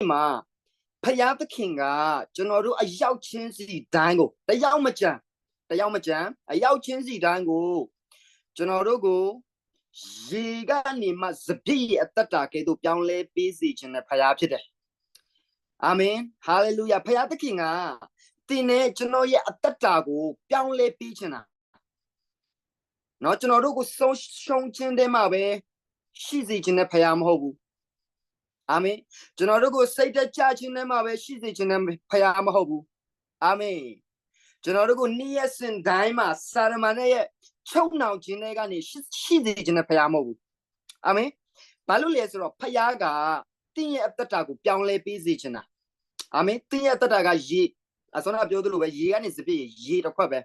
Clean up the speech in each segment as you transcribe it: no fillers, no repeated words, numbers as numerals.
嘛，ဖယားသခင်ကကျွန်တော်တို့အရောက်ချင်းစီတိုင်းကိုတယောက်မကြံအရောက်ချင်းစီတိုင်းကိုကျွန်တော်တို့ကိုရေကနေမှစပြည့်ရဲ့အသက်တာကဲ့သို့ပြောင်းလဲပေးစေခြင်းနဲ့ဖယားဖြစ်တယ်အာမင်ဟာလေလုယာဖယားသခင်ကတင်နဲ့ကျွန်တော်ရဲ့အသက်တာကိုပြောင်းလဲပေးခြင်းတာနော်ကျွန်တော်တို့ကိုဆုံးရှုံးခြင်းတည်းမှာပဲရှိစေခြင်းနဲ့ဖယားမဟုတ်ဘူးအာမင်ကျွန်တော်တို့ကိုစိတ်တကြခြင်းနဲ့မှာပဲရှိစေခြင်းနဲ့ဖယားမဟုတ်ဘူးအာမင်ကျွန်တော်တို့ကိုနေ့ရက်စဉ်တိုင်းမှာစာရမဏေရဲ့ချုပ်နှောင်ခြင်းတွေကနေရှိစေခြင်းနဲ့ဖယားမဟုတ်ဘူးအာမင်ဘာလို့လဲဆိုတော့ဖယားကတင်းရဲ့အသက်တာကိုပြောင်းလဲပေးစေခြင်းတာအာမင်တင်းရဲ့အသက်တာကရေအစောကပြောသလိုပဲရေကနေစပြည့်ရေတစ်ခွက်ပဲ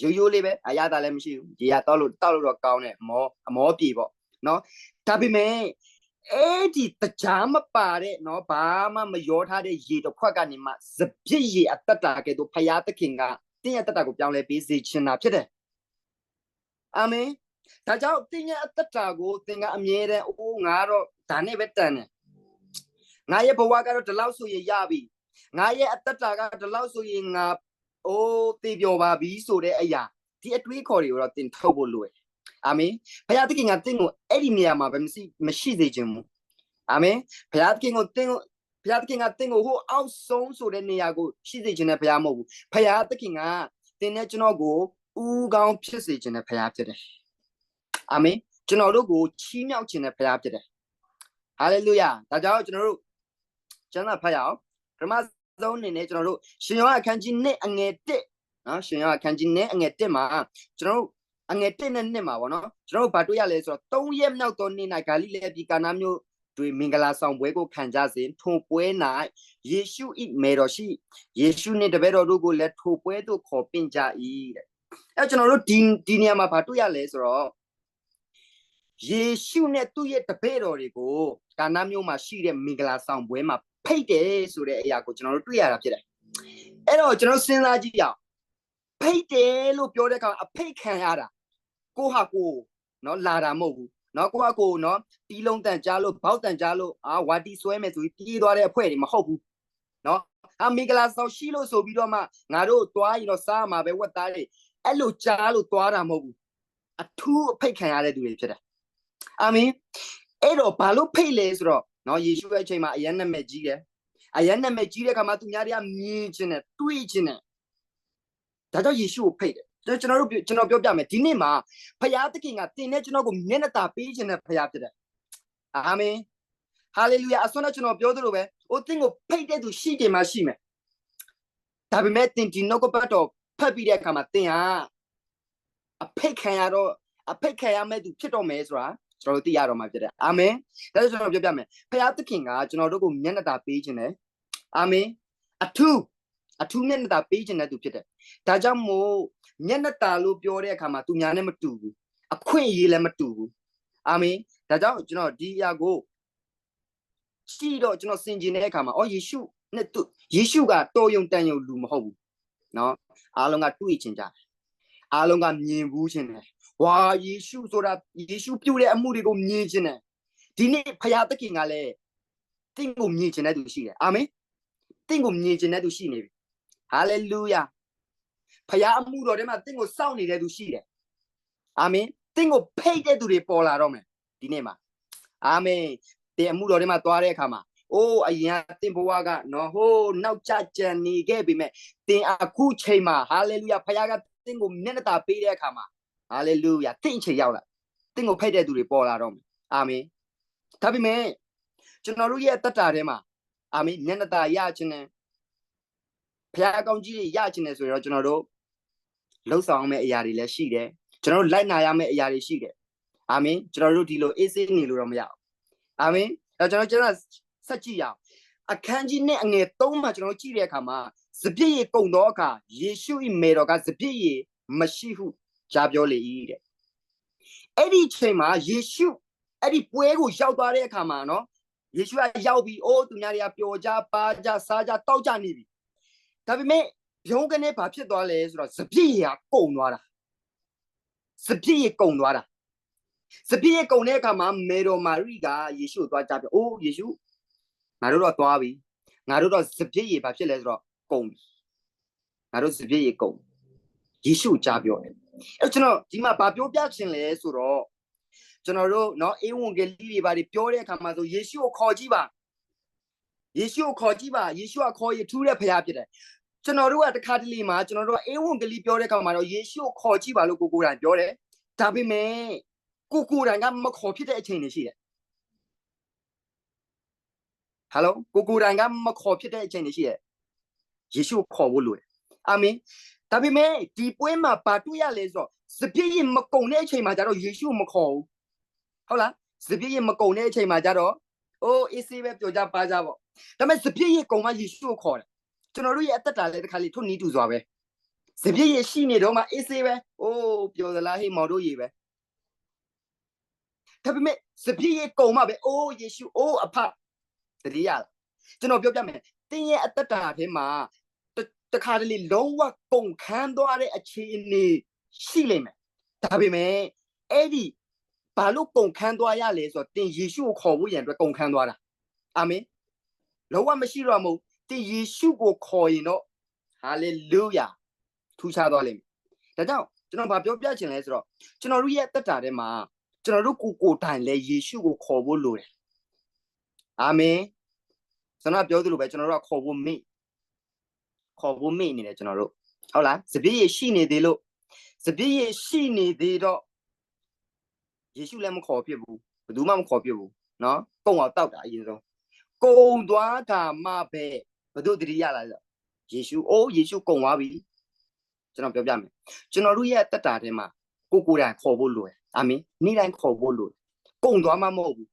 ရိုးလေးပဲအရသာလည်းမရှိဘူးရေကတောက်လို့တော့ကောင်းတယ်အမောပြေပေါ့နော်ဒါပေမဲ့အဲ့ဒီတရားမပါတဲ့နော်ဘာမှမရောထားတဲ့ရေတစ်ခွက်ကနေမှစပြည့်ရေအသက်တာကဲ့သို့ဖယားသခင်ကတင်းရဲ့အသက်တာကိုပြောင်းလဲပေးစေခြင်းတာဖြစ်တယ်အာမင်ဒါကြောင့်တင်းရဲ့အသက်တာကိုသင်ကအမြဲတမ်းငါတော့ဒါနဲ့ပဲတန်တယ်ငါရဲ့ဘဝကတော့ဒီလောက်ဆိုရင်ရပြီငါရဲ့အသက်တာကဒီလောက်ဆိုရင်ငါသေပြောပါပြီဆိုတဲ့အရာဒီအတွေးခေါ်တွေကိုတော့သင်ထုတ်ဖို့လိုတယ်အာမင်ဘုရားသခင်ကသင်ကိုအဲ့ဒီနေရာမှာပဲမရှိစေခြင်းဘူးအာမင်ဘုရားသခင်ကသင်ကိုဟိုအောက်ဆုံးဆိုတဲ့နေရာကိုရှိစေခြင်းနဲ့ဘုရားမဟုတ်ဘူးဘုရားသခင်ကသင်နဲ့ကျွန်တော်ကိုဦးကောင်းဖြစ်စေခြင်းနဲ့ဘုရားဖြစ်တယ်အာမင်ကျွန်တော်တို့ကိုချီးမြှောက်ခြင်းနဲ့ဘုရားဖြစ်တယ်ဟာလေလုယာဒါကြောင့်ကျွန်တော်တို့ကျမ်းစာဖတ်ရအောင်ပထမဆုံးအနေနဲ့ကျွန်တော်တို့ရှင်ယောဟန်အခန်းကြီး1အငယ်1နော်ရှင်ယောဟန်အခန်းကြီး1အငယ်1မှာကျွန်တော်တို့အငယ်1နဲ့2မှာပေါ့နော်ကျွန်တော်တို့ဘာတွေ့ရလဲဆိုတော့3ရက်မြောက်သောနေ့၌ဂါလိလဲပြည်ကာနာမြို့တွင်မင်္ဂလာဆောင်ပွဲကိုခံကြစဉ်ထိုပွဲ၌ယေရှု၏မေတော်ရှိယေရှုနှင့်တပည့်တော်တို့ကိုလည်းထိုပွဲသို့ခေါ်ပင့်ကြ၏တဲ့အဲကျွန်တော်တို့ဒီနေရာမှာဘာတွေ့ရလဲဆိုတော့ယေရှုနဲ့သူ့ရဲ့တပည့်တော်တွေကိုကာနာမြို့မှာရှိတဲ့မင်္ဂလာဆောင်ပွဲမှာဖိတ်တယ်ဆိုတဲ့အရာကိုကျွန်တော်တို့တွေ့ရတာဖြစ်တယ်အဲ့တော့ကျွန်တော်စဉ်းစားကြည့်ရအောင်ဖိတ်တယ်လို့ပြောတဲ့အခါအဖိတ်ခံရတာကိုဟာကိုနော်လာတာမဟုတ်ဘူးနော်ကိုဟာကိုနော်တီးလုံးတန်ကြားလို့ဘောက်တန်ကြားလို့ဝါတီဆွဲမယ်ဆိုပြီးပြေးသွားတဲ့အဖွဲတွေမဟုတ်ဘူးနော်မင်္ဂလာဆောင်ရှိလို့ဆိုပြီးတော့မှငါတို့သွားရင်တော့စားမှာပဲဝက်သားတွေအဲ့လိုကြားလို့သွားတာမဟုတ်ဘူးအထူးအဖိတ်ခံရတဲ့သူတွေဖြစ်တယ်အာမင်အဲ့တော့ဘာလို့ဖိတ်လဲဆိုတော့နော်ယေရှုရဲ့အချိန်မှာအယံနာမည်ကြီးတယ်အယံနာမည်ကြီးတဲ့အခါမှာသူများတွေကမြင်ခြင်းနဲ့တွေးခြင်းနဲ့ဒါကြောင့်ယေရှုကိုဖိတ်တယ်ကျွန်တော်ပြောပြမယ်ဒီနေ့မှာဖယားသခင်ကတင်နဲ့ကျွန်တော်ကိုမျက်နှာပေးခြင်းနဲ့ဖယားဖြစ်တယ်အာမင်ဟာလေလုယာအစွမ်းနဲ့ကျွန်တော်ပြောသလိုပဲသင်ကိုဖိတ်တဲ့သူရှိတယ်မှရှိမယ်ဒါပေမဲ့တင်ဒီနှုတ်ကပတ်တော်ဖတ်ပြီးတဲ့အခါမှာတင်ဟာအဖိတ်ခံရမဲ့သူဖြစ်တော့မယ်ဆိုတာကျွန်တော်တို့သိရတော့မှာဖြစ်တယ်အာမင်ဒါကြောင့်ကျွန်တော်ပြောပြမယ်ဖယားသခင်ကကျွန်တော်တို့ကိုမျက်နှာပေးခြင်းနဲ့အာမင်အထူးမျက်နှာပေးခြင်းနဲ့သူဖြစ်တယ်ဒါကြောင့်မို့မျက်နှာလို့ပြောတဲ့အခါမှာသူများနဲ့မတူဘူးအခွင့်အရေးလည်းမတူဘူးအာမင်ဒါကြောင့်ကျွန်တော်ဒီအရာကိုရှိတော့ကျွန်တော်ဆင်ခြင်တဲ့အခါမှာယေရှုကတော်ယုံတန်ယုံလူမဟုတ်ဘူးเนาะအားလုံးကတွေ့ချင်ကြတယ်အားလုံးကမြင်ဘူးခြင်းတယ်ဝါယေရှုဆိုတာယေရှုပြုတဲ့အမှုတွေကိုမြင်ခြင်းတယ်ဒီနေ့ဖယားသခင်ကလည်းတင့်ကိုမြင်ခြင်းတဲ့သူရှိတယ်အာမင်တင့်ကိုမြင်ခြင်းတဲ့သူရှိနေပြီဟာလေလုယာဖယားအမှုတော်ထဲမှာတင့်ကိုစောင့်နေတဲ့သူရှိတယ်အာမင်တင့်ကိုဖိတ်တဲ့သူတွေပေါ်လာတော့မယ်ဒီနေ့မှာအာမင်တင်အမှုတော်ထဲမှာသွားတဲ့အခါမှာအရင်ကတင်ဘဝကနော်ဟိုနောက်ကျကြံနေခဲ့ပြီမဲ့တင်အခုချိန်မှာဟာလေလုယာဖယားကတင့်ကိုမျက်နှာပေးတဲ့အခါမှာဟာလေလုယာတင့်ချိန်ရောက်လာတင့်ကိုဖိတ်တဲ့သူတွေပေါ်လာတော့မယ်အာမင်ဒါပေမဲ့ကျွန်တော်တို့ရဲ့တတ်တာထဲမှာအာမင်မျက်နှာရခြင်းနဲ့ဖယားကောင်းကြီးတွေရခြင်းနဲ့ဆိုတော့ကျွန်တော်တို့လှုပ်ဆောင်မယ့်အရာတွေလည်းရှိတယ်ကျွန်တော်တို့လိုက်နာရမယ့်အရာတွေရှိတယ်အာမင်ကျွန်တော်တို့ဒီလိုအေးဆေးနေလို့တော့မရဘူးအာမင်ဒါကျွန်တော်ဆက်ကြည့်ရအောင်အခန်းကြီးနဲ့အငယ်3မှာကျွန်တော်ကြည့်တဲ့အခါမှာစပြည့်ရေကုန်သောအခါယေရှု၏မေတော်ကစပြည့်ရေမရှိဟုကြားပြောလေ၏တဲ့အဲ့ဒီချိန်မှာယေရှုအဲ့ဒီပွဲကိုရောက်သွားတဲ့အခါမှာနော်ယေရှုကရောက်ပြီးသူများတွေကပျော်ကြပါကြစားကြတောက်ကြနေပြီဒါပေမဲ့ဘုံကနေဘာဖြစ်သွားလဲဆိုတော့စပြည့်ရေကုန်သွားတာစပြည့်ရေကုန်သွားတာစပြည့်ရေကုန်တဲ့အခါမှာမေတော်မာရိကယေရှုကိုသွားကြပြောယေရှုငါတို့တော့သွားပြီ ငါတို့တော့စပြည့်ရဘာဖြစ်လဲဆိုတော့ကုန်ပြီငါတို့စပြည့်ရကုန်ယေရှုကြားပြောတယ်အဲ့ကျွန်တော်ဒီမှာဘာပြောပြချင်လဲဆိုတော့ကျွန်တော်တို့เนาะအေဝံဂေလိတွေဘာတွေပြောတဲ့အခါမှာဆိုယေရှုကိုခေါ်ကြည့်ပါယေရှုကိုခေါ်ကြည့်ပါယေရှုကခေါ်ရထူးတဲ့ဖခင်ဖြစ်တယ်ကျွန်တော်တို့ကတခါတလေမှာကျွန်တော်တို့ကအေဝံဂေလိပြောတဲ့အခါမှာတော့ယေရှုကိုခေါ်ကြည့်ပါလို့ကိုကိုတိုင်ပြောတယ်ဒါပေမဲ့ကိုကိုတိုင်ကမခေါ်ဖြစ်တဲ့အချိန်တွေရှိတယ်ဟယ်လိုကိုကိုတိုင်ကမခေါ်ဖြစ်တဲ့အချိန်တွေရှိတယ်ယေရှုကိုခေါ်ဖို့လိုတယ်အာမင်ဒါပေမဲ့ဒီပွဲမှာဘာတွေ့ရလဲဆိုတော့စပြည့်ရင်မကုံတဲ့အချိန်မှာကျတော့ယေရှုမခေါ်ဘူးဟုတ်လားစပြည့်ရင်မကုံတဲ့အချိန်မှာကျတော့အိုးအေးဆေးပဲပြောကြပါကြပေါ့ဒါပေမဲ့စပြည့်ရင်ကုံမှယေရှုကိုခေါ်တယ်ကျွန်တော်တို့ရဲ့အသက်တာလည်းတစ်ခါလေထွနီးတူစွာပဲစပြည့်ရင်ရှိနေတော့မှအေးဆေးပဲအိုးပြောသလားဟေးမော်တို့ရေပဲဒါပေမဲ့စပြည့်ရင်ကုံမှပဲအိုးယေရှုအိုးအဖတတိယကျွန်တော်ပြောပြမယ်တင်းရဲ့အသက်တာထဲမှာတခါတလေလုံးဝကုန်ခန်းသွားတဲ့အခြေအနေရှိလိမ့်မယ်ဒါပေမဲ့အဲ့ဒီဘာလို့ကုန်ခန်းသွားရလဲဆိုတော့တင်ယေရှုကိုခေါ်ဖို့ရန်အတွက်ကုန်ခန်းသွားတာအာမင်လုံးဝမရှိတော့မဟုတ်တင်ယေရှုကိုခေါ်ရင်တော့ဟာလေလုယာထူးခြားသွားလိမ့်မယ်ဒါကြောင့်ကျွန်တော်ဗာပြောပြချင်လဲဆိုတော့ကျွန်တော်တို့ရဲ့တက်တာထဲမှာကျွန်တော်တို့ကိုတိုင်လဲယေရှုကိုခေါ်ဖို့လိုတယ်အာမင်ကျွန်တော်ပြောသလိုပဲကျွန်တော်တို့ကခေါ်ဖို့မေ့နေတယ်ကျွန်တော်တို့ဟုတ်လားစပြည့်ရရှိနေသေးလို့စပြည့်ရရှိနေသေးတော့ယေရှုလည်းမခေါ်ဖြစ်ဘူးဘယ်သူမှမခေါ်ဖြစ်ဘူးเนาะကုံအောင်တောက်တာအရင်ဆုံးကုံသွားတာမှပဲဘယ်သူတတိယလာလဲယေရှုယေရှုကုံသွားပြီကျွန်တော်ပြောပြမယ်ကျွန်တော်တို့ရဲ့တက်တာထဲမှာကိုတိုင်ခေါ်ဖို့လိုတယ်အာမင်နေ့တိုင်းခေါ်ဖို့လိုတယ်ကုံသွားမှမဟုတ်ဘူး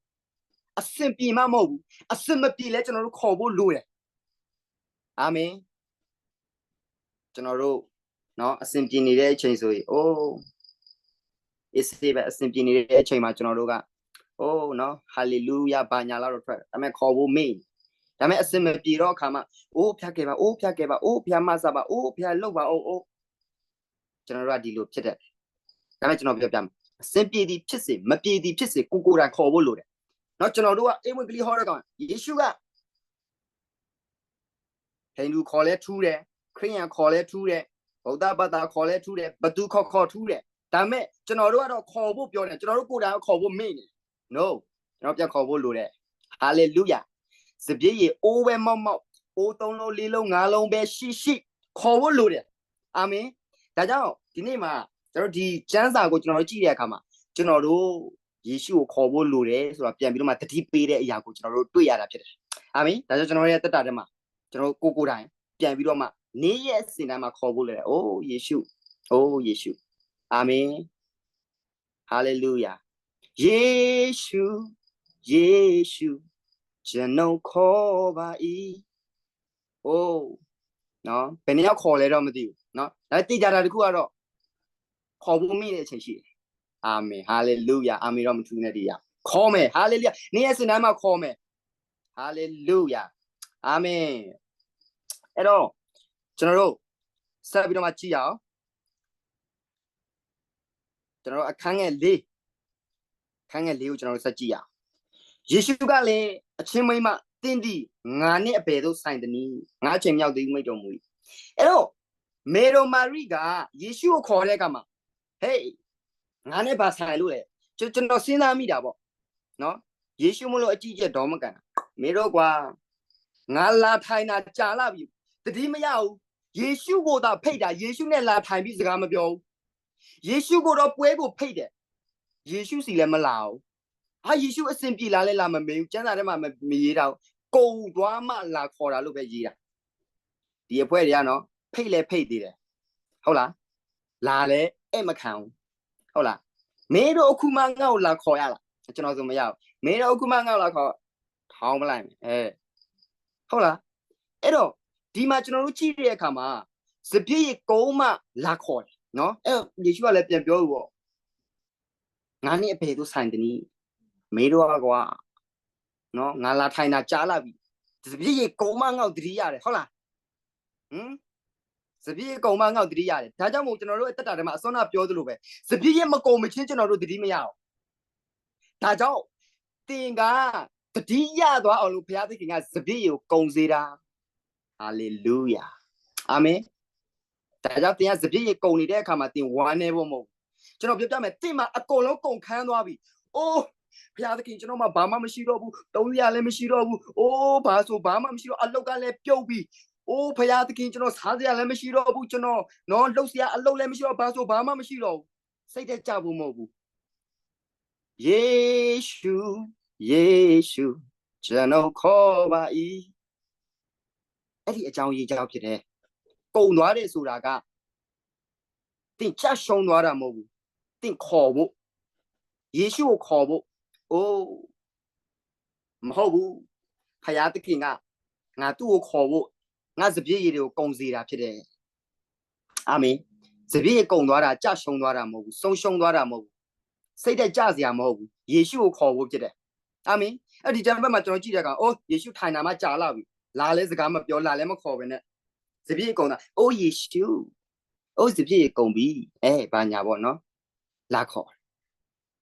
အစင်ပြေမှမဟုတ်ဘူးအစင်မပြေလဲကျွန်တော်တို့ခေါ်ဖို့လိုတယ်အာမင်ကျွန်တော်တို့เนาะအစင်ပြေနေတဲ့အချိန်ဆိုရင်အေးပဲအစင်ပြေနေတဲ့အချိန်မှာကျွန်တော်တို့ကเนาะဟာလေလုယာဘာညာလာတော့ထွက်ဒါပေမဲ့ခေါ်ဖို့မေ့ဒါပေမဲ့အစင်မပြေတော့အခါမှာဖျက်ခဲ့ပါဖျက်ခဲ့ပါဖျက်မဆပါဖျက်လောက်ပါကျွန်တော်တို့ကဒီလိုဖြစ်တယ်ဒါပေမဲ့ကျွန်တော်ပြောပြမယ်အစင်ပြေသည်ဖြစ်စေမပြေသည်ဖြစ်စေကိုတိုင်ခေါ်ဖို့လိုတယ်เนาะကျွန်တော်တို့ကအေဝံဂေလိဟောတဲ့ကောင်ယေရှုကဟိန္ဒူခေါ်လဲထူးတယ်ခရစ်ယာန်ခေါ်လဲထူးတယ်ဗုဒ္ဓဘာသာခေါ်လဲထူးတယ်ဘသူခေါ်ထူးတယ်ဒါပေမဲ့ကျွန်တော်တို့ကတော့ခေါ်ဖို့ပြောတယ်ကျွန်တော်တို့ကိုယ်တိုင်ခေါ်ဖို့မေ့နေ no ကျွန်တော်ပြန်ခေါ်ဖို့လိုတယ် hallelujah စပြည့်ရေအိုးပဲမောက်3လုံး4လုံး5လုံးပဲရှိခေါ်ဖို့လိုတယ်အာမင်ဒါကြောင့်ဒီနေ့မှာကျွန်တော်ဒီကျမ်းစာကိုကျွန်တော်တို့ကြည့်တဲ့အခါမှာကျွန်တော်တို့ယေရှုကိုခေါ်ဖို့လိုတယ်ဆိုတာပြန်ပြီးတော့မှတတိပေးတဲ့အရာကိုကျွန်တော်တို့တွေ့ရတာဖြစ်တယ်အာမင်ဒါကြောင့်ကျွန်တော်ရဲ့တက်တာထဲမှာကျွန်တော်ကိုတိုင်ပြန်ပြီးတော့မှနေ့ရက်စင်တိုင်းမှာခေါ်ဖို့လေယေရှုယေရှုအာမင်ဟာလေလုယာယေရှုကျွန်တော်ခေါ်ပါ၏နော်ဘယ်နည်းခေါ်လဲတော့မသိဘူးနော်ဒါတိကျတာတခုကတော့ခေါ်ဖို့မိတဲ့အချိန်ရှိတယ်အာမင်ဟာလေလုယာအာမင်တော့မထူးနဲ့တရားခေါ်မယ်ဟာလေလုယာနေ့ရက်စင်တိုင်းမှာခေါ်မယ်ဟာလေလုယာအာမင်အဲ့တော့ကျွန်တော်တို့ဆက်ပြီးတော့မှကြည့်ရအောင်ကျွန်တော်တို့အခန်းငယ်၄ကိုကျွန်တော်တို့ဆက်ကြည့်ရအောင်ယေရှုကလည်းအချင်းမိန်းမတင်းဒီငါနဲ့အဘယ်သို့ဆိုင်သနည်းငါအချိန်မြောက်သေးမိတ်တော်မူ၏အဲ့တော့မေရိုမာရိကယေရှုကိုခေါ်တဲ့အခါမှာဟေးငါနဲ့ဘာဆိုင်လို့လဲကျွန်တော်စဉ်းစားမိတာပေါ့နော်ယေရှုမလို့အကြည့်ချက်တော့မကန်မေရိုကွာငါလာထိုင်တာကြာလာပြီတတိမရဘူးယေရှုကိုသာဖိတ်တာယေရှုနဲ့လာထိုင်ပြီးစကားမပြောဘူးယေရှုကိုတော့ပွဲကိုဖိတ်တယ်ယေရှုစီလည်းမလာဘူးယေရှုအစဉ်ပြေလာလဲလာမမေးဘူးကျမ်းစာထဲမှာမရေးတာကုံသွားမှလာခေါ်တာလို့ပဲရေးတာဒီအဖွဲတွေကနော်ဖိတ်လဲဖိတ်သေးတယ်ဟုတ်လားလာလဲအဲ့မခံဘူးဟုတ်လားမင်းတို့အခုမှငါ့ကိုလာခေါ်ရလားကျွန်တော်ဆိုမရဘူးမင်းတို့အခုမှငါ့ကိုလာခေါ်ထောင်းမလိုက်မယ်ဟုတ်လားအဲ့တော့ဒီမှာကျွန်တော်တို့ကြည့်တဲ့အခါမှာစပြည့်ရကုန်းမှလာခေါ်တယ်နော်အဲ့ယေရှုကလည်းပြန်ပြောလို့ပေါ့ငါနဲ့အဖေတို့ဆိုင်တနည်းမေးတော့ကွာနော်ငါလာထိုင်တာကြားလာပြီစပြည့်ရကုန်းမှငေါ့တတိရတယ်ဟုတ်လားစပြည့်ရကုန်းမှငေါ့တတိရတယ်ဒါကြောင့်မို့ကျွန်တော်တို့အသက်တာထဲမှာအစွမ်းနာပြောသလိုပဲစပြည့်ရမကုန်းမချင်းကျွန်တော်တို့တတိမရအောင်ဒါကြောင့်တင်ကတတိရသွားအောင်လို့ဘုရားသခင်ကစပြည့်ရကိုကုန်းစေတာ ဟာလေလုယာအာမင်ဒါကြောင့်သင်ကစပြည့်ရကုန်နေတဲ့အခါမှာသင်ဝမ်းနေဖို့မဟုတ်ကျွန်တော်ပြောပြမယ်သင်မှာအကုန်လုံးကုန်ခန်းသွားပြီအိုးဘုရားသခင်ကျွန်တော်မှဘာမှမရှိတော့ဘူးတုံးရလည်းမရှိတော့ဘူးအိုးဘာဆိုဘာမှမရှိတော့အလုတ်ကလည်းပြုတ်ပြီအိုးဘုရားသခင်ကျွန်တော်စားစရာလည်းမရှိတော့ဘူးကျွန်တော်နော်လှုပ်စရာအလုတ်လည်းမရှိတော့ဘာဆိုဘာမှမရှိတော့ဘူးစိတ်သက်ကြဖို့မဟုတ်ဘူးယေရှုယေရှုကျွန်တော်ခေါ်ပါ၏အဲ့ဒီအကြောင်းရေးကြောင်းဖြစ်တယ်ကုန်သွားတယ်ဆိုတာကသင်ချက်ရှုံးသွားတာမဟုတ်ဘူးသင်ခေါ်ဖို့ယေရှုကိုခေါ်ဖို့အိုးမဟုတ်ဘူးဖယားသခင်ကငါသူ့ကိုခေါ်ဖို့ငါစပြည့်ရည်တွေကိုကုန်စေတာဖြစ်တယ်အာမင်စပြည့်ရည်ကုန်သွားတာကြရှုံးသွားတာမဟုတ်ဘူးဆုံးရှုံးသွားတာမဟုတ်ဘူးစိတ်သက်ကြစရာမဟုတ်ဘူးယေရှုကိုခေါ်ဖို့ဖြစ်တယ်အာမင်အဲ့ဒီတမ်းဘက်မှာကျွန်တော်ကြည့်တဲ့အခါအိုးယေရှုထိုင်တာမှကြာလာပြီလာလဲစကားမပြောလာလဲမခေါ်ပဲနဲ့စပြည့်ရည်ကုန်တာအိုးယေရှုအိုးစပြည့်ရည်ကုန်ပြီဘာညာပေါ့နော်လာခေါ်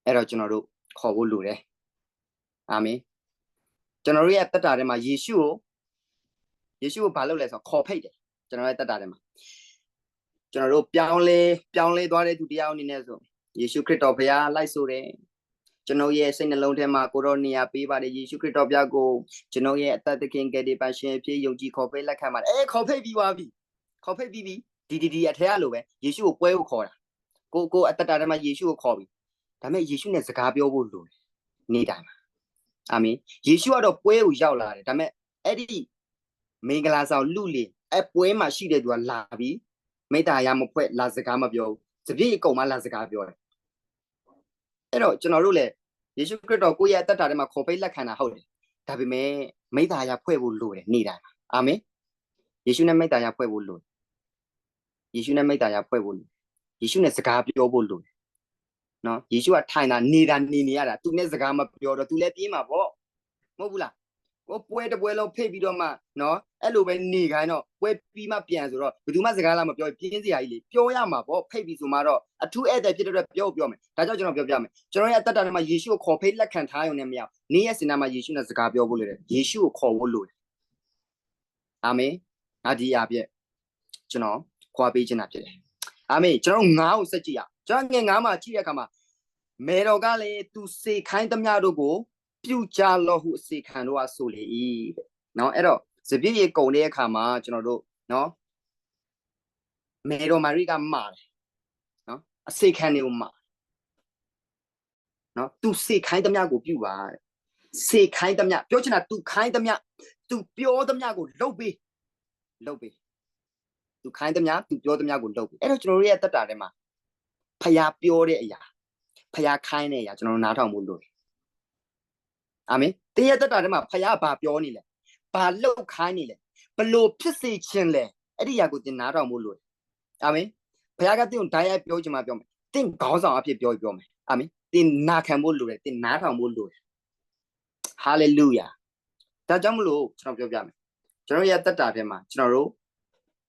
အဲ့တော့ကျွန်တော်တို့ခေါ်ဖို့လိုတယ်အာမင်ကျွန်တော်တို့ရဲ့တက်တာထဲမှာယေရှုကိုဘာလုပ်လဲဆိုတော့ခေါ်ဖိတ်တယ်ကျွန်တော်ရဲ့တက်တာထဲမှာကျွန်တော်တို့ပြောင်းလဲသွားတဲ့သူတရားအနေနဲ့ဆိုယေရှုခရစ်တော်ဘုရားလိုက်ဆိုတယ်ကျွန်တော်ရဲ့စိတ်နှလုံးထဲမှာကိုရောနေရာပေးပါတယ်ယေရှုခရစ်တော်ဘုရားကိုကျွန်တော်ရဲ့အသက်သခင်ကယ်တင်ပါရှင်အဖြစ်ယုံကြည်ခေါ်ဖိတ်လက်ခံပါတယ်ခေါ်ဖိတ်ပြီးသွားပြီခေါ်ဖိတ်ပြီးပြီဒီအထက်ကလိုပဲယေရှုကိုပွဲကိုခေါ်တာကိုအသက်တာထဲမှာယေရှုကိုခေါ်ပြီဒါပေမဲ့ယေရှုနဲ့စကားပြောဖို့လိုတယ်နေ့တိုင်းမှာအာမင်ယေရှုကတော့ပွဲကိုရောက်လာတယ်ဒါပေမဲ့အဲ့ဒီမင်္ဂလာဆောင်လူလင်ပွဲမှာရှိတဲ့သူကလာပြီးမိတ္တာရမဖွဲ့လာစကားမပြောဘူးစပြည့်အကုန်မှလာစကားပြောတယ်အဲ့တော့ကျွန်တော်တို့လည်းယေရှုခရစ်တော်ကိုယ့်ရဲ့အသက်တာထဲမှာခေါ်ပိတ်လက်ခံတာဟုတ်တယ်ဒါပေမဲ့မိတ္တာရဖွဲ့ဖို့လိုတယ်နေ့တိုင်းမှာအာမင်ယေရှုနဲ့မိတ္တာရဖွဲ့ဖို့လိုတယ်ယေရှုနဲ့မိတ္တာရဖွဲ့ဖို့လိုယေရှုနဲ့စကားပြောဖို့လိုတယ်နော်ယေရှုကထိုင်တာနေတာနေရတာသူနဲ့စကားမပြောတော့သူလည်းပြေးမှာပေါ့မဟုတ်ဘူးလားကိုပွဲတပွဲလုံးဖိတ်ပြီးတော့မှနော်အဲ့လိုပဲနေခိုင်းတော့ပွဲပြီးမှပြန်ဆိုတော့ဘယ်သူမှစကားလာမပြောပြင်းစရာကြီးလေပြောရမှာပေါ့ဖိတ်ပြီးဆိုမှတော့အထူးဧည့်သည်ဖြစ်တဲ့အတွက်ပြောမယ်ဒါကြောင့်ကျွန်တော်ပြောပြမယ်ကျွန်တော်ရဲ့အသက်တာထဲမှာယေရှုကိုခေါ်ဖိတ်လက်ခံထားရုံနဲ့မရနေ့ရက်စင်တာမှာယေရှုနဲ့စကားပြောဖို့လိုတယ်ယေရှုကိုခေါ်ဖို့လိုတယ်အာမင်ငါဒီအပြည့်ကျွန်တော်ခေါ်ပေးခြင်းတာဖြစ်တယ်အာမင်ကျွန်တော်ငါးကိုစက်ကြည့်ရကျွန်တော်ငယ်ငါးမှာကြည့်တဲ့အခါမှာမေတော်ကလည်းသူစေခိုင်းသမျှတို့ကိုပြုကြလောဟုအစေခံတို့ကဆိုလေ၏တဲ့နော်အဲ့တော့စပြည့်ရေကုန်တဲ့အခါမှာကျွန်တော်တို့နော်မေတော်မာရိကမှာတယ်နော်အစေခံတွေကိုမှာနော်သူစေခိုင်းသမျှကိုပြုပါတဲ့စေခိုင်းသမျှပြောချင်တာသူခိုင်းသမျှသူပြောသမျှကိုလုပ်ပေးသူခိုင်းသမျှသူပြောသမျှကိုလုပ်ပေးအဲ့တော့ကျွန်တော်တို့ရဲ့တက်တာထဲမှာဖျားပြောတဲ့အရာဖျားခိုင်းတဲ့အရာကျွန်တော်တို့နားထောင်ဖို့လိုတယ်အာမင်တင်းရဲ့တက်တာထဲမှာဖျားဘာပြောနေလဲဘာလုပ်ခိုင်းနေလဲဘလို့ဖြစ်စေခြင်းလဲအဲ့ဒီအရာကိုတင်နားထောင်ဖို့လိုတယ်အာမင်ဖျားကတင်းကိုဓာတ်ရိုက်ပြောချင်မှပြောမယ်တင်းခေါင်းဆောင်အဖြစ်ပြောမယ်အာမင်တင်းနာခံဖို့လိုတယ်တင်းနားထောင်ဖို့လိုတယ်ဟာလေလုယာဒါကြောင့်မလို့ကျွန်တော်ပြောပြမယ်ကျွန်တော်ရဲ့တက်တာထဲမှာကျွန်တော်တို့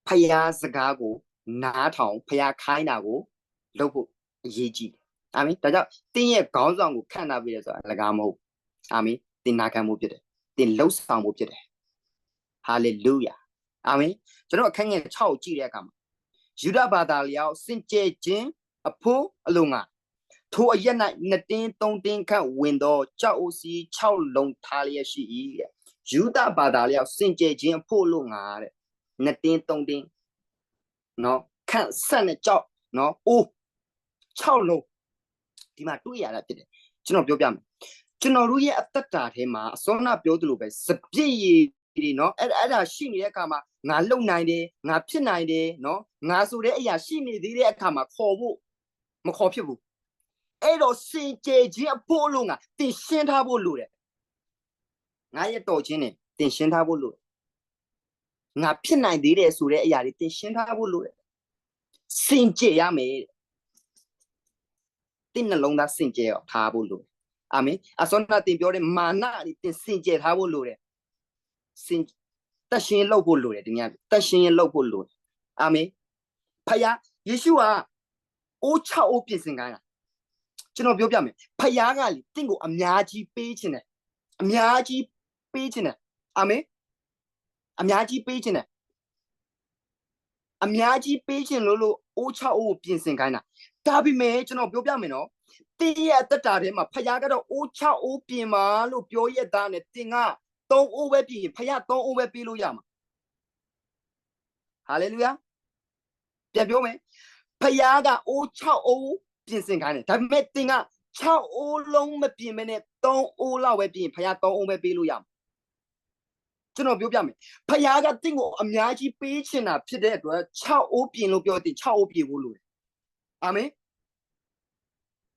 ဖျားစကားကိုနားထောင်ဖျားခိုင်းတာကိုလုပ်ဖို့အရေးကြီးတယ်အာမင်ဒါကြောင့်တင်းရဲ့ခေါင်းဆောင်ကိုခန့်ထားပေးတယ်ဆိုတာလကားမဟုတ်အာမင်တင်နာခံမှုဖြစ်တယ်တင်လှုပ်ဆောင်မှုဖြစ်တယ်ဟာလေလုယာအာမင်ကျွန်တော်အခန်းငယ်6ကိုကြည့်တဲ့အခါမှာယူဒဘာသာလျောက်စင်ကြယ်ခြင်းအဖို့အလုံးကထိုအရက်၌2တင်း3တင်းခန့်ဝင်သောကြောက်အိုစီ6လုံးထားလျက်ရှိ၏တဲ့ယူဒဘာသာလျောက်စင်ကြယ်ခြင်းအဖို့အလုံးကတဲ့2တင်း3တင်းနော်ခန့်ဆက်နဲ့ကြောက်နော်အိုး6လုံးဒီမှာတွေ့ရတာဖြစ်တယ်ကျွန်တော်ပြောပြမယ်ကျွန်တော်တို့ရဲ့အသက်တာထဲမှာအစောနာပြောသလိုပဲစပြည့်ရည်တွေနော်အဲ့ဒါရှိနေတဲ့အခါမှာငါလုံနိုင်တယ်ငါဖြစ်နိုင်တယ်နော်ငါဆိုတဲ့အရာရှိနေသေးတဲ့အခါမှာခေါ်ဖို့မခေါ်ဖြစ်ဘူးအဲ့တော့စင်ကြယ်ခြင်းအဖို့လုံးကတင်ရှင်းထားဖို့လိုတယ်ငါရဲ့တော်ခြင်းနဲ့တင်ရှင်းထားဖို့လိုတယ်ငါဖြစ်နိုင်သေးတယ်ဆိုတဲ့အရာတွေတင်ရှင်းထားဖို့လိုတယ်စင်ကြယ်ရမယ်တင်နှလုံးသားစင်ကြယ်ထားဖို့လိုအာမင်အစောနာတင်ပြောတဲ့မာနတွေတင်စင်ကြယ်ထားဖို့လိုတယ်စင်တရှင်လောက်ဖို့လိုတယ်ဒီနေ့တရှင်လောက်ဖို့လိုတယ်အာမင်ဖခင်ယေရှုကအိုး6အိုးပြင်ဆင်ခိုင်းတာကျွန်တော်ပြောပြမယ်ဖခင်ကလေတင့်ကိုအများကြီးပေးခြင်းတယ်အများကြီးပေးခြင်းတယ်အာမင်အများကြီးပေးခြင်းတယ် အများကြီးပေးခြင်းလို့အိုးချအိုးပြင်ဆင်ခိုင်းတာဒါပေမဲ့ကျွန်တော်ပြောပြမယ်နော်တင်းရဲ့အသက်တာထဲမှာဖခင်ကတော့အိုးချအိုးပြင်ပါလို့ပြောရတာနဲ့တင်က3အိုးပဲပြင်ဖခင်3အိုးပဲပေးလို့ရမှာဟာလေလုယာပြန်ပြောမယ်ဖခင်ကအိုး6အိုးပြင်ဆင်ခိုင်းတယ်ဒါပေမဲ့တင်က6အိုးလုံးမပြင်မနဲ့3အိုးလောက်ပဲပြင်ဖခင်3အိုးပဲပေးလို့ရမှာကျွန်တော်ပြောပြမယ်ဖခင်ကတင့်ကိုအများကြီးပေးချင်တာဖြစ်တဲ့အတွက်6အိုးပြင်လို့ပြောတင်6အိုးပြင်ဖို့လိုတယ်အာမင်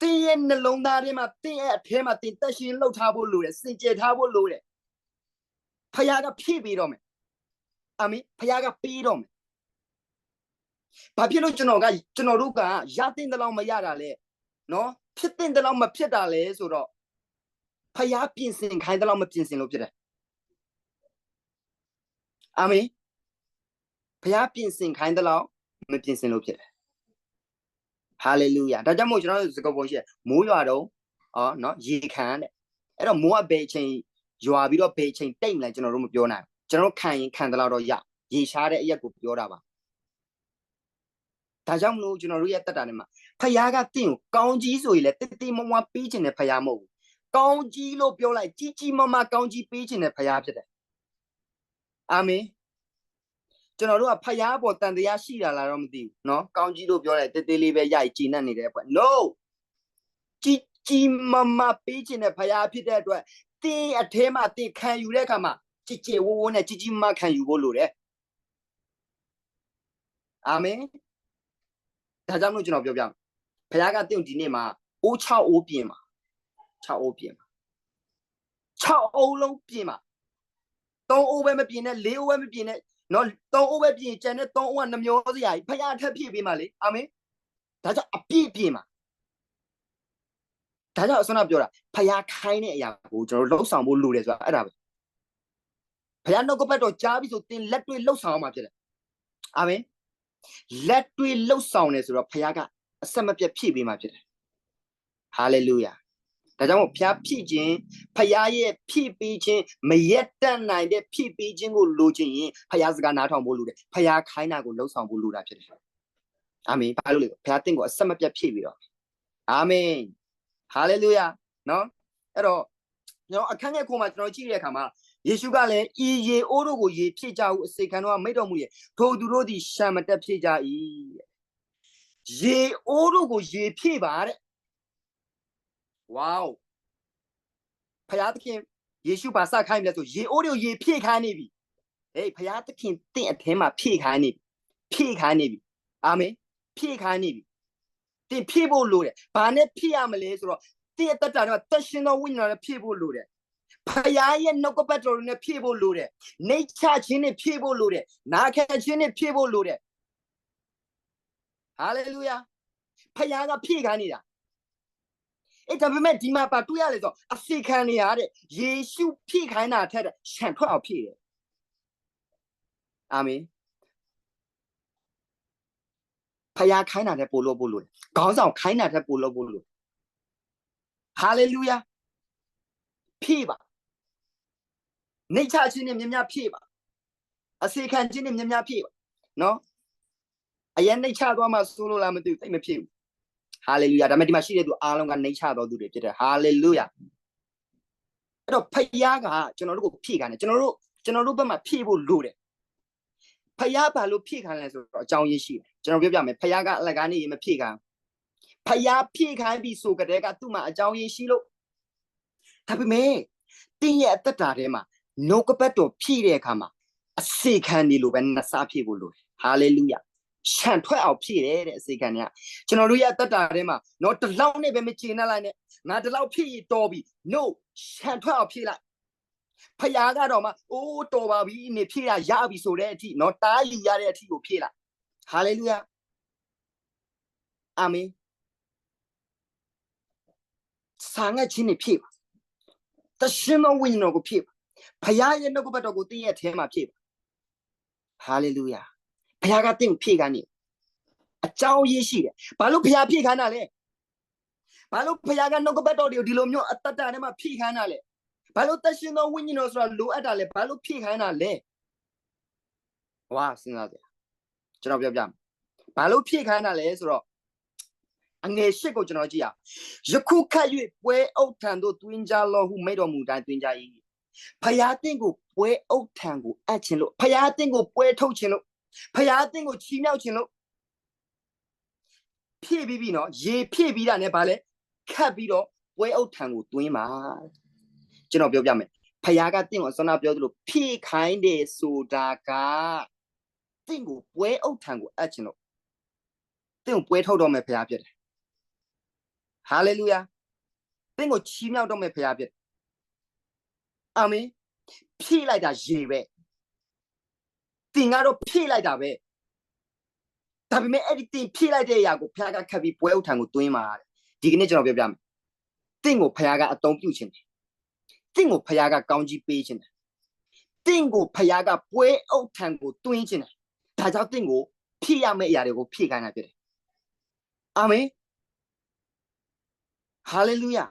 တင်းရဲ့နှလုံးသားထဲမှာတင်းရဲ့အထဲမှာတင်းတက်ရှင်လှုပ်ထားဖို့လိုတယ်စင်ကြယ်ထားဖို့လိုတယ်ဖခင်ကဖြည့်ပေးတော့မယ်အာမင်ဖခင်ကပေးတော့မယ်ဘာဖြစ်လို့ကျွန်တော်တို့ကရတဲ့လောက်မရတာလဲနော်ဖြစ်တဲ့လောက်မဖြစ်တာလဲဆိုတော့ဖခင်ပြင်ဆင်ခိုင်းတဲ့လောက်မပြင်ဆင်လို့ဖြစ်တယ်အာမင်ဖခင်ပြင်ဆင်ခိုင်းတဲ့လောက်မပြင်ဆင်လို့ဖြစ်တယ်ဟာလေလုယာဒါကြောင့်မို့ကျွန်တော်တို့စကားပေါ်ရှိမိုးရွာတော့နော်ရေခံတဲ့အဲ့တော့မိုးကဘယ်အချိန်ရွာပြီးတော့ဘယ်အချိန်တိတ်မလဲကျွန်တော်တို့မပြောနိုင်ဘူးကျွန်တော်ခံရင်ခံတဲ့လောက်တော့ရရေရှားတဲ့အရက်ကိုပြောတာပါဒါကြောင့်မလို့ကျွန်တော်တို့ရဲ့တက်တာနဲ့မှာဖခင်ကတင့်ကိုကောင်းကြီးဆိုရင်လည်းတိတိမမပေးခြင်းနဲ့ဖခင်မဟုတ်ဘူးကောင်းကြီးလို့ပြောလိုက်ကြီးကြီးမမကောင်းကြီးပေးခြင်းနဲ့ဖခင်ဖြစ်တယ်အာမင်ကျွန်တော်တို့ကဖခင်အပေါ်တန်တရားရှိတာလားတော့မသိဘူးเนาะကောင်းကြီးလို့ပြောလိုက်တေးသေးလေးပဲရိုက်ကြည်နေနေတဲ့ပေါ့ no ကြီးကြီးမမပေးခြင်းနဲ့ဖခင်ဖြစ်တဲ့အတွက်တင်းအထဲမှာတင်းခံယူတဲ့အခါမှာကြည်ကြည်ဝဝနဲ့ကြီးကြီးမမခံယူဖို့လိုတယ်အာမင်ဒါကြောင့်လို့ကျွန်တော်ပြောပြမယ်ဖခင်ကတင့်ဒီနေ့မှာအိုး6အိုးပြင်ပါ6အိုးပြင်ပါ6အိုးလုံးပြင်ပါ3အိုးပဲမပြင်နဲ့4အိုးပဲမပြင်နဲ့နော်3အိုးပဲပြင်ကျန်တဲ့3အိုးကနှမျောစရာကြီးဖခင်ထပ်ဖြည့်ပေးပါလေအာမင်ဒါကြောင့်အပြည့်ပြင်ပါဒါကြောင့်အစွမ်းပြောတာဖခင်ခိုင်းတဲ့အရာကိုကျွန်တော်လှုပ်ဆောင်ဖို့လိုတယ်ဆိုတာအဲ့ဒါပဲဖခင်နှုတ်ကပတ်တော်ကြားပြီးဆိုတင်လက်တွေ့လှုပ်ဆောင်အောင်မှာဖြစ်တယ်အာမင်လက်တွေ့လှုပ်ဆောင်တယ်ဆိုတော့ဖခင်ကအဆက်မပြတ်ဖြည့်ပေးမှာဖြစ်တယ်ဟာလေလုယာဒါကြောင့်မို့ဖခင်ဖြည့်ခြင်းဖခင်ရဲ့ဖြည့်ပေးခြင်းမရက်တတ်နိုင်တဲ့ဖြည့်ပေးခြင်းကိုလိုချင်ရင်ဖခင်စကားနားထောင်ဖို့လိုတယ်ဖခင်ခိုင်းတာကိုလှုပ်ဆောင်ဖို့လိုတာဖြစ်တယ်အာမင်ဘာလို့လဲဖခင်တင့်ကိုအဆက်မပြတ်ဖြည့်ပြီးတော့အာမင်ဟာလေလုယာနော်အဲ့တော့ကျွန်တော်အခန်းငယ်ခုမှာကျွန်တော်ကြည့်တဲ့အခါမှာယေရှုကလည်းဤရေအိုးတို့ကိုရေဖြည့်ကြဟုအစေခံတော်ကမိန့်တော်မူရဲ့ထိုသူတို့သည်ရှံမတက်ဖြည့်ကြ၏ရေအိုးတို့ကိုရေဖြည့်ပါတဲ့ဝေါဖခင်သခင်ယေရှုပါစခိုင်းပြီလဲဆိုရေအိုးတွေကိုရေဖြည့်ခိုင်းနေပြီဟေးဖခင်သခင်တင့်အထဲမှာဖြည့်ခိုင်းနေပြီဖြည့်ခိုင်းနေပြီအာမင်ဖြည့်ခိုင်းနေပြီတင်ဖြည့်ဖို့လိုတယ်ဘာနဲ့ဖြည့်ရမလဲဆိုတော့တင့်အတ္တတာတော့တက်ရှင်သောဝိညာဉ်နဲ့ဖြည့်ဖို့လိုတယ်ဖခင်ရဲ့နှုတ်ကပတ်တော်နဲ့ဖြည့်ဖို့လိုတယ်နေချခြင်းနဲ့ဖြည့်ဖို့လိုတယ်နာခံခြင်းနဲ့ဖြည့်ဖို့လိုတယ်ဟာလေလုယာဖခင်ကဖြည့်ခိုင်းနေတာအဲ့ဒါပေမဲ့ဒီမှာပါတွေ့ရလေဆိုအစီခံနေရတဲ့ယေရှုဖြည့်ခိုင်းတာထက်ရှံထွက်အောင်ဖြည့်တယ်အာမင်ဖခင်ခိုင်းတာတဲ့ပို့လို့ပို့လို့ခေါင်းဆောင်ခိုင်းတာတဲ့ပို့လို့ပို့လို့ဟာလေလုယာဖြည့်ပါနေချခြင်းနဲ့မြတ်မြတ်ဖြည့်ပါအစီခံခြင်းနဲ့မြတ်မြတ်ဖြည့်ပါနော်အရင်နေချသွားမှဆိုလို့လားမသိဘူးသိမဖြည့်ဘူးဟာလေလုယာဒါပေမဲ့ဒီမှာရှိတဲ့သူအားလုံးကနေချတော်သူတွေဖြစ်တယ်ဟာလေလုယာအဲ့တော့ဖခင်ကကျွန်တော်တို့ကိုဖြည့်ခိုင်းတယ်ကျွန်တော်တို့ဘက်မှာဖြည့်ဖို့လိုတယ်ဖခင်ဘာလို့ဖြည့်ခိုင်းလဲဆိုတော့အကြောင်းရင်းရှိတယ်ကျွန်တော်ပြောပြမယ်ဖခင်ကအလကားနေရင်မဖြည့်ခိုင်းဖခင်ဖြည့်ခိုင်းပြီးဆိုကြတဲ့ကသူ့မှာအကြောင်းရင်းရှိလို့ဒါပေမဲ့တင်းရဲ့အသက်တာထဲမှာနှုတ်ကပတ်တော်ဖြည့်တဲ့အခါမှာအစေခံနေလို့ပဲနှစားဖြည့်ဖို့လိုတယ်ဟာလေလုယာရှံထွက်အောင်ဖြည့်တယ်တဲ့အစေခံကကျွန်တော်တို့ရဲ့အသက်တာထဲမှာတော့တလောက်နဲ့ပဲမချေနှက်လိုက်နဲ့ငါတလောက်ဖြည့်တော်ပြီ no ရှံထွက်အောင်ဖြည့်လိုက်ဖခင်ကတော့မှအိုးတော်ပါပြီနေဖြည့်ရရပြီဆိုတဲ့အထိနော်တားယူရတဲ့အထိကိုဖြည့်လိုက်ဟာလေလုယာအာမင်စာငတ်ခြင်းနဲ့ဖြည့်ပါတရှင်သောဝိညာဉ်တော်ကိုဖြည့်ပါဖခင်ရဲ့နှုတ်ကပတ်တော်ကိုတင်းရဲ့အထဲမှာဖြည့်ပါဟာလေလုယာဖခင်ကတင်းဖြည့်ခိုင်းနေအကြောင်းရင်းရှိတယ်ဘာလို့ဖခင်ဖြည့်ခိုင်းတာလဲဘာလို့ဖခင်ကနှုတ်ကပတ်တော်တွေကိုဒီလိုမျိုးအတ္တထဲမှာဖြည့်ခိုင်းတာလဲဘာလို့တရှင်သောဝိညာဉ်တော်ဆိုတာလိုအပ်တာလဲဘာလို့ဖြည့်ခိုင်းတာလဲဝါစဉ်းစားကြ ကျွန်တော်ပြောပြမယ်ဘာလို့ဖြည့်ခိုင်းတာလဲဆိုတော့အငယ်ရှစ်ကိုကျွန်တော်ကြည့်ရယခုခတ်၍ပွဲအုပ်ထံသို့တွင်ကြလောဟုမိတော်မူတိုင်းတွင်ကြ၏ဖယားတင့်ကိုပွဲအုပ်ထံကိုအပ်ခြင်းလို့ဖယားတင့်ကိုပွဲထုတ်ခြင်းလို့ဖယားတင့်ကိုချီးမြှောက်ခြင်းလို့ဖြည့်ပြီးပြီနော်ရေဖြည့်ပြီးတာ ਨੇ ဗာလဲခတ်ပြီးတော့ပွဲအုပ်ထံကိုတွင်ပါကျွန်တော်ပြောပြမယ်ဖယားကတင့်ကိုအစောနာပြောသလိုဖြည့်ခိုင်းတယ်ဆိုတာကတင့်ကိုပွဲအုပ်ထံကိုအပ်ခြင်းလို့တင့်ကိုပွဲထုတ်တော့မယ်ဖယားဖြစ်တယ်ဟာလေလုယာတင့်ကိုချီးမြှောက်တော့မယ်ဖယားဖြစ်တယ်အာမင်ဖြည့်လိုက်တာရေပဲတင်ကတော့ဖြည့်လိုက်တာပဲဒါပေမဲ့အဲ့ဒီတင်ဖြည့်လိုက်တဲ့အရာကိုဖယားကခတ်ပြီးပွဲဥထံကိုတွင်းมาဒီကနေ့ကျွန်တော်ပြောပြမယ်တင်ကိုဖယားကအတုံးပြုခြင်းတယ်တင်ကိုဖယားကကောင်းကြီးပေးခြင်းတယ်တင်ကိုဖယားကပွဲဥထံကိုတွင်းခြင်းတယ်ဒါကြောင့်တင်ကိုဖြည့်ရမယ့်အရာတွေကိုဖြည့်ခိုင်းတာဖြစ်တယ်အာမင်ဟာလေလုယာ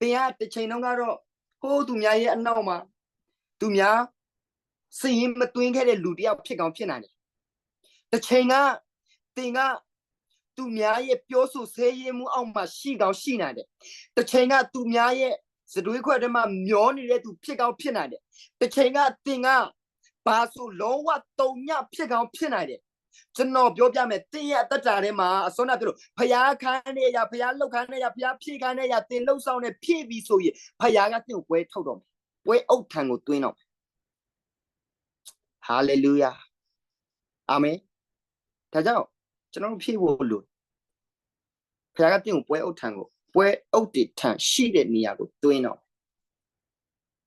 တင်ကတစ်ချိန်လုံးကတော့ဟိုးသူများရဲ့အနောက်မှာသူများစည်ရင်မတွင်းခဲ့တဲ့လူတယောက်ဖြစ်ကောင်းဖြစ်နိုင်တယ်တစ်ချိန်ကတင်ကသူများရဲ့ပြောဆိုဆဲရဲမှုအောက်မှာရှိကောင်းရှိနိုင်တယ်တစ်ချိန်ကသူများရဲ့စတွေးခွက်ထဲမှာမျောနေတဲ့သူဖြစ်ကောင်းဖြစ်နိုင်တယ်တစ်ချိန်ကတင်ကဘာဆိုလုံးဝတုံညဖြစ်ကောင်းဖြစ်နိုင်တယ်ကျွန်တော်ပြောပြမယ်တင်ရဲ့အတ္တထဲမှာအစောနာပြောလို့ဖယားခိုင်းတဲ့အရာဖယားလှုပ်ခိုင်းတဲ့အရာဖယားဖြည့်ခိုင်းတဲ့အရာတင်လှုပ်ဆောင်နေဖြည့်ပြီးဆိုရင်ဖယားကတင်ကိုပွဲထုတ်တော့မယ်ပွဲအုပ်ထံကိုတွင်းတော့မယ်ဟာလေလုယာအာမင်ဒါကြောင့်ကျွန်တော်ဖြည့်ဖို့လို့ဖယားကတင်ကိုပွဲအုပ်ထံကိုပွဲအုပ်တည်ထံရှိတဲ့နေရာကိုတွင်းတော့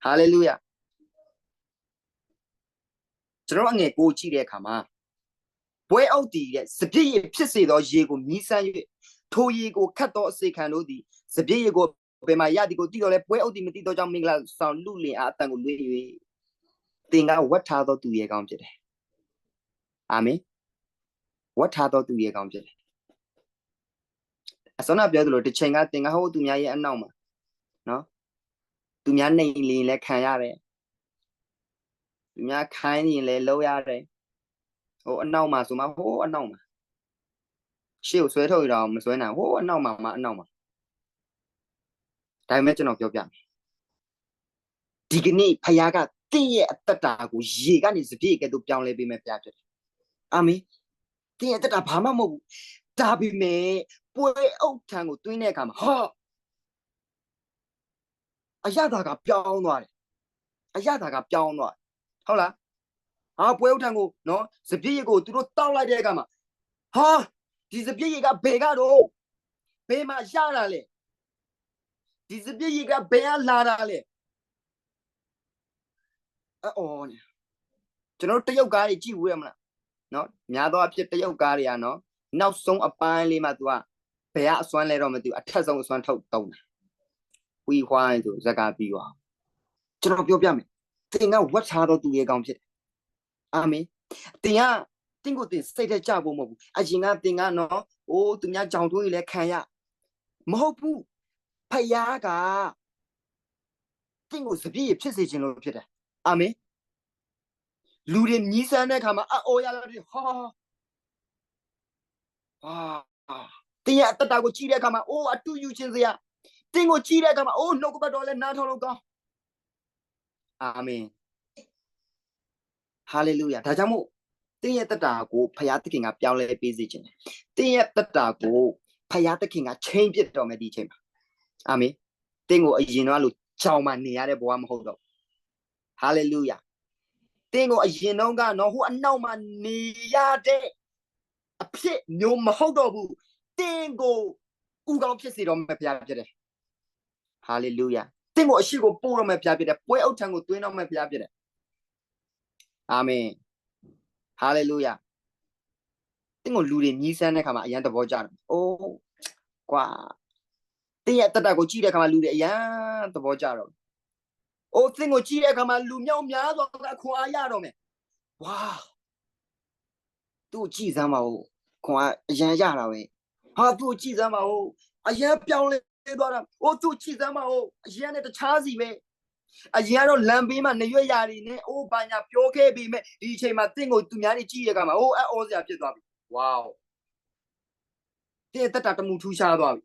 ဟာလေလုယာကျွန်တော်အငယ်ကိုကြည့်တဲ့အခါမှာပွဲအုပ်တည်ရဲ့စပြည့်ရဖြစ်စေသောရေကိုမြည်ဆန်း၍ထိုရေကိုခတ်သောအစေခံတို့သည်စပြည့်ရကိုဘယ်မှာရသည်ကိုတည်တော်လဲပွဲအုပ်တည်မတည်သောကြောင့်မင်္ဂလာဆောင်လူလင်အားအတန်ကိုလွှဲ၍တင်ကဝတ်ထားသောသူရဲ့ကောင်းဖြစ်တယ်အာမင်ဝတ်ထားသောသူရဲ့ကောင်းဖြစ်တယ်အစောနာပြောသလိုတစ်ချိန်ကတင်ကဟိုသူများရဲ့အနောက်မှာနော်သူများနေလင်လည်းခံရတယ်သူများခိုင်းရင်လည်းလုံးရတယ်ဟိုအနောက်မှာဆိုမှဟိုအနောက်မှာရှေ့ကိုဆွဲထုတ်ရအောင်မဆွဲနိုင်ဟိုအနောက်မှာအနောက်မှာဒါပေမဲ့ကျွန်တော်ပြောပြမယ်ဒီကနေ့ဖယားကတင့်ရဲ့အတ္တတာကိုရေကနေစပြည့်ကဲ့သို့ပြောင်းလဲပေးမယ်ဖယားဖြစ်တယ်အာမင်တင့်ရဲ့အတ္တတာဘာမှမဟုတ်ဘူးဒါပေမဲ့ပွဲအုပ်ထံကိုတွင်းတဲ့အခါမှာဟာအရသာကပြောင်းသွားတယ်အရသာကပြောင်းသွားဟုတ်လားဟာပွဲအုပ်ထံကိုနော်စပြည့်ရေကိုသူတို့တောက်လိုက်တဲ့အခါမှာဟာဒီစပြည့်ရေကဘယ်ကတော့ဘယ်မှာရတာလဲဒီစပြည့်ရေကဘယ်ကလာတာလဲအော်ကျွန်တော်တရုတ်ကားတွေကြည့်ဦးရမလားနော်များသောအဖြစ်တရုတ်ကားတွေကနော်နောက်ဆုံးအပိုင်းလေးမှာ तू ကဘယ်ကအစွမ်းလဲတော့မသိဘူးအထက်ဆုံးအစွမ်းထုတ်တုံးတယ်ဝီဟွိုင်းဆိုဇကာပြီးသွားကျွန်တော်ပြောပြမယ်တင်ကဝတ်ထားတော့သူရဲ့ကောင်းဖြစ်တယ်အာမင်တင်ကတင်ကိုတင်စိတ်ထဲကြဖို့မဟုတ်ဘူးအရင်ကတင်ကနော်အိုးသူများကြောင်တွင်းကြီးလဲခံရမဟုတ်ဘူးဖယားကတင်ကိုစပြည့်ဖြစ်စေခြင်းလို့ဖြစ်တယ်အာမင်လူတွေမြည်ဆန်းတဲ့အခါမှာအော်ရလာတယ်ဟာတင်ရဲ့အတ္တတာကိုကြည့်တဲ့အခါမှာအိုးအတူယူခြင်းစရာတင်ကိုကြည့်တဲ့အခါမှာအိုးနှုတ်ကပတ်တော်လဲနားထောင်လို့ကောင်းအာမင်ဟာလေလုယာဒါကြောင့်မို့တင်ရဲ့တတ္တာကိုဖယားသခင်ကပြောင်းလဲပေးစေခြင်းတင်ရဲ့တတ္တာကိုဖယားသခင်ကချိန်ပြစ်တော်မယ်ဒီချိန်မှာအာမင်တင်ကိုအရင်တော့လို့ကြောင်မှနေရတဲ့ဘဝမဟုတ်တော့ဟာလေလုယာတင်ကိုအရင်တော့ကနော်ဟိုအနောက်မှာနေရတဲ့အဖြစ်မျိုးမဟုတ်တော့ဘူးတင်ကိုဥကောင်းဖြစ်စေတော်မယ်ဖယားဖြစ်တယ်ဟာလေလုယာတင်ကိုအရှိကိုပို့တော်မယ်ဖယားဖြစ်တယ်ပွဲအုပ်ထံကိုတွင်းတော်မယ်ဖယားဖြစ်တယ်အာမင်ဟာလေလုယာတင်ကိုလူတွေမြည်ဆန်းတဲ့ခါမှာအရန်သဘောကျတယ်အိုးကွာတင်ရဲ့တတကိုကြည့်တဲ့ခါမှာလူတွေအရန်သဘောကျတော့အိုးတင်ကိုကြည့်တဲ့ခါမှာလူမြောက်များစွာကခွန်အားရတော့မယ်ဝါသူ့ကြည့်စမ်းပါဦးခွန်အားအရန်ရတာပဲဟာသူ့ကြည့်စမ်းပါဦးအရန်ပြောင်းလဲသွားတာအိုးသူ့ကြည့်စမ်းပါဦးအရန်နဲ့တခြားစီပဲ အရင်ကတော့လမ်းဘေးမှာနေရွက်ရာတွေနဲ့အိုးဘာညာပြောခဲ့ပြီးမဲ့ဒီအချိန်မှာတင့်ကိုသူများတွေကြည့်ရကမှာအိုးအော်စရာဖြစ်သွားပြီဝေါတင်းတက်တာတမှုထူးရှားသွားပြီ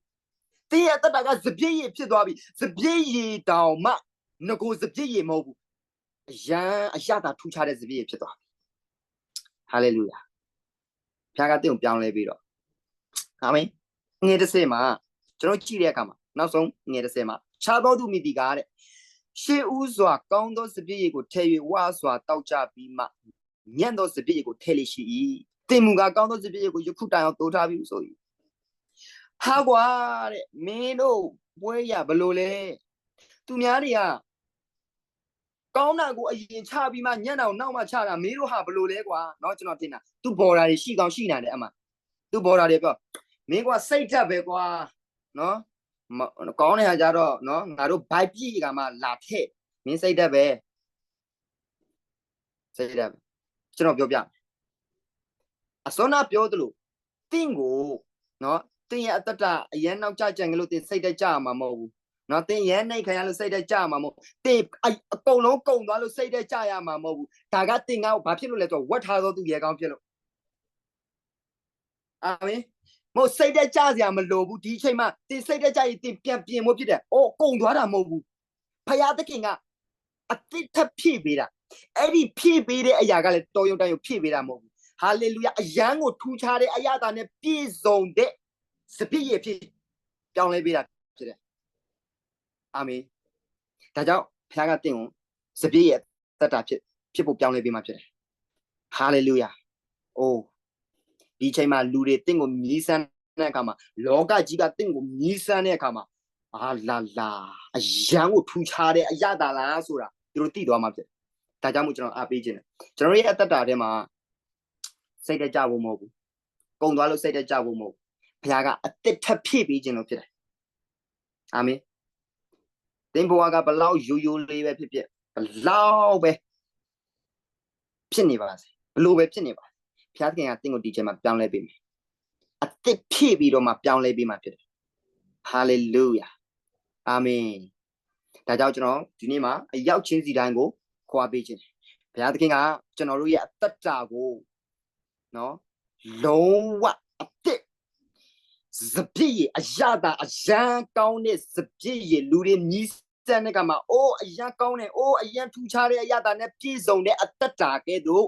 တင်းရဲ့တက်တာကစပြည့်ရဖြစ်သွားပြီစပြည့်ရတောင်မှငကိုစပြည့်ရမဟုတ်ဘူးအရသာထူးခြားတဲ့စပြည့်ရဖြစ်သွားပြီဟာလေလုယာဖခင်ကတင့်ကိုပြောင်းလဲပြီးတော့အာမင်ငယ်30မှာကျွန်တော်ကြည့်တဲ့အခါမှာနောက်ဆုံးငယ်30မှာခြားသောသူမိတီကားတဲ့ရှေးဥစွာကောင်းသောစပြည့်ရကိုထဲ၍ဝါစွာတောက်ကြပြီးမှညံ့သောစပြည့်ရကိုထဲလေရှိ၏တင်မူကကောင်းသောစပြည့်ရကိုယခုတိုင်အောင်တိုးထားပြီးဆို၏ဟာကွာတဲ့မင်းတို့ပွဲရဘလို့လဲသူများတွေကကောင်းတာကိုအရင်ချပြီးမှညံ့တာကိုနောက်မှချတာမင်းတို့ဟာဘလို့လဲကွာเนาะကျွန်တော်တင်တာသူဘော်တာတွေရှိကောင်းရှိနိုင်တယ်အမှသူဘော်တာတွေပြောမင်းကွာစိတ်ဓာတ်ပဲကွာเนาะကောင်းတဲ့ဟာကြတော့เนาะငါတို့ဘိုက်ပြည့်ကမှလာထည့်မင်းစိတ်ဓာတ်ပဲစိတ်ဓာတ်ကျွန်တော်ပြောပြအစောနာပြောသလိုတင့်ကိုเนาะတင်းရဲ့အတ္တအရန်နောက်ကြကြံကလို့တင်းစိတ်တကြမှာမဟုတ်ဘူးเนาะတင်းရန်နှိတ်ခံရလို့စိတ်တကြမှာမဟုတ်တင်းအကုန်လုံးကုန်သွားလို့စိတ်တကြရမှာမဟုတ်ဘူးဒါကတင်းကဘာဖြစ်လို့လဲဆိုတော့ဝတ်ထားသောသူရေကောင်းဖြစ်လို့အာမင်မဟုတ်စိတ်တကြစရာမလိုဘူးဒီအချိန်မှာတင်းစိတ်တကြရင်တင်းပြန်ပြင်ဖို့ဖြစ်တယ်။အော်ကုန်သွားတာမဟုတ်ဘူး။ဖယားသခင်ကအတိတ်ထပ်ဖြည့်ပေးတာအဲ့ဒီဖြည့်ပေးတဲ့အရာကလည်းတော်ရုံတန်ရုံဖြည့်ပေးတာမဟုတ်ဘူး။ဟာလေလုယာအယံကိုထူခြားတဲ့အရာတာနဲ့ပြည့်စုံတဲ့စပြည့်ရဖြစ်ပြောင်းလဲပေးတာဖြစ်တယ်အာမင်ဒါကြောင့်ဘုရားကတင့်ကိုစပြည့်ရတတ်တာဖြစ်ဖို့ပြောင်းလဲပေးမှဖြစ်တယ်ဟာလေလုယာအိုးဒီချိန်မှာလူတွေတင့်ကိုမြည်ဆန်းတဲ့အခါမှာလောကကြီးကတင့်ကိုမြည်ဆန်းတဲ့အခါမှာအာလာအယံကိုထူခြားတဲ့အရာတာလားဆိုတာသူတို့သိသွားမှဖြစ်ဒါကြောင့်မို့ကျွန်တော်အားပေးခြင်းတယ်ကျွန်တော်ရဲ့အတ္တတာထဲမှာစိတ်တကြဖို့မဟုတ်ဘူးကုံသွားလို့စိတ်တကြဖို့မဟုတ်ဘုရားကအသက်ထပ်ဖြည့်ပေးခြင်းလို့ဖြစ်တယ်အာမင်သင်ဘဝကဘလောက်ရိုးလေးပဲဖြစ်ဖြစ်ဘလောက်ပဲဖြစ်နေပါစေဘလို့ပဲဖြစ်နေပါဘုရားသခင်ကသင်ကိုဒီချိန်မှာပြောင်းလဲပေးမယ်အသက်ဖြည့်ပြီးတော့မှပြောင်းလဲပေးမှဖြစ်တယ်ဟာလေလုယာအာမင်ဒါကြောင့်ကျွန်တော်ဒီနေ့မှာအရောက်ချင်းစီတိုင်းကိုခွာပေးခြင်းဘုရားသခင်ကကျွန်တော်တို့ရဲ့အသက်တာကိုနော်လုံးဝအသက်စပြည့်ရအရာတာအရန်ကောင်းတဲ့စပြည့်ရလူတွေမြည်စတဲ့ကမှာအိုးအရန်ကောင်းတယ်အိုးအရန်ထူခြားတဲ့အရာတာနဲ့ပြည့်စုံတဲ့အသက်တာကဲ့သို့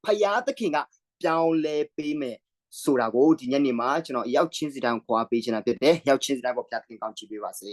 ဖယားသခင်ကပြောင်းလဲပေးမယ်ဆိုတာကိုဒီညနေမှာကျွန်တော်ရောက်ချင်းစီတိုင်းခွာပေးချင်တာဖြစ်တယ်ရောက်ချင်းစီတိုင်းကိုဖယားသခင်ကောင်းချီးပေးပါစေ